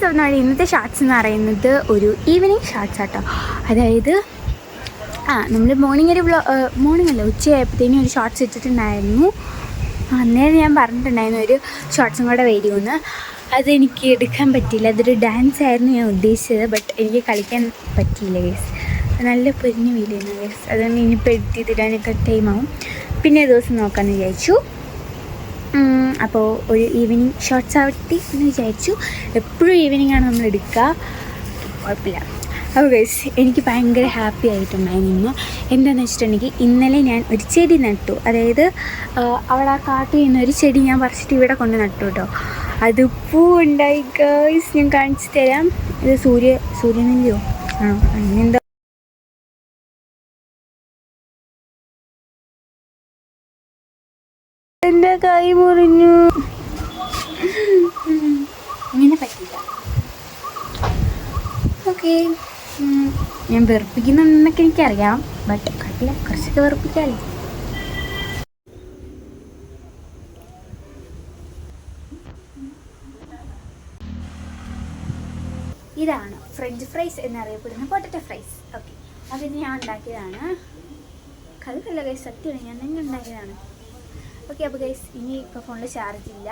Guys ഒന്നാണ് ഇന്നത്തെ shorts എന്ന് പറയുന്നത് ഒരു ഈവനിങ് ഷോർട്സ് ആട്ടോ. അതായത് നമ്മൾ മോർണിംഗ് അല്ല ഉച്ചയായപ്പോഴത്തേനും ഒരു ഷോർട്സ് ഇട്ടിട്ടുണ്ടായിരുന്നു. അന്നേരം ഞാൻ പറഞ്ഞിട്ടുണ്ടായിരുന്നു ഒരു ഷോർട്സും കൂടെ വരുമെന്ന്. അതെനിക്ക് എടുക്കാൻ പറ്റിയില്ല. അതൊരു ഡാൻസ് ആയിരുന്നു ഞാൻ ഉദ്ദേശിച്ചത്. ബട്ട് എനിക്ക് കളിക്കാൻ പറ്റിയില്ല ഗൈസ്. നല്ല പൊരിഞ്ഞ് വീലായിരുന്നു ഗൈസ്. അതുകൊണ്ട് ഇനിയിപ്പോൾ എഡിറ്റ് ചെയ്തിടാനൊക്കെ ടൈമാവും. പിന്നെ ദിവസം നോക്കാമെന്ന് വിചാരിച്ചു. അപ്പോൾ ഒരു ഈവനിങ് ഷോർട്സ് ആവട്ടെ എന്ന് വിചാരിച്ചു. എപ്പോഴും ഈവനിങ്ങാണ് നമ്മൾ എടുക്കുക, കുഴപ്പമില്ല. അപ്പോൾ ഗൈസ് എനിക്ക് ഭയങ്കര ഹാപ്പി ആയിട്ടുണ്ടായിരുന്നു. എന്താണെന്ന് വെച്ചിട്ടുണ്ടെങ്കിൽ ഇന്നലെ ഞാൻ ഒരു ചെടി നട്ടു. അതായത് അവിടെ ആ കാട്ടിൽ നിന്ന് ഒരു ചെടി ഞാൻ പറിച്ചിട്ട് ഇവിടെ കൊണ്ട് നട്ടു കേട്ടോ. അത് പൂ ഉണ്ടായി ഗൈസ്. ഞാൻ കാണിച്ചു തരാം. ഇത് സൂര്യനെല്ലിയോ ആണോ അങ്ങനെന്താ. എൻ്റെ കൈ മുറിഞ്ഞു. ഇങ്ങനെ പറ്റില്ല. ഓക്കെ, ഞാൻ വെറുപ്പിക്കുന്നുണ്ടെന്നൊക്കെ എനിക്കറിയാം. ബട്ട് കുഴപ്പമില്ല, കുറച്ചൊക്കെ വെറുപ്പിക്കാമല്ലോ. ഇതാണ് ഫ്രഞ്ച് ഫ്രൈസ് എന്നറിയപ്പെടുന്ന പൊട്ടറ്റോ ഫ്രൈസ്. ഓക്കെ, അതിന് ഞാൻ ഉണ്ടാക്കിയതാണ്. കഥല്ല ഗൈസ്, സത്യമാണ്, ഞാൻ തന്നെ ഉണ്ടാക്കിയതാണ്. ഓക്കെ, അപ്പോൾ ഗൈസ് ഇനി ഇപ്പോൾ ഫോണിൽ ചാർജ് ഇല്ല.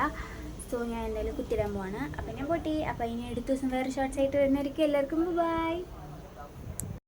സോ ഞാൻ എന്തായാലും കുത്തിരാൻ പോവാണ്. അപ്പോൾ ഞാൻ പൊട്ടി. അപ്പോൾ ഇനി അടുത്ത ദിവസം വേറെ ഷോർട്സ് ആയിട്ട് വരുന്നവർക്ക് എല്ലാവർക്കും ബൈ.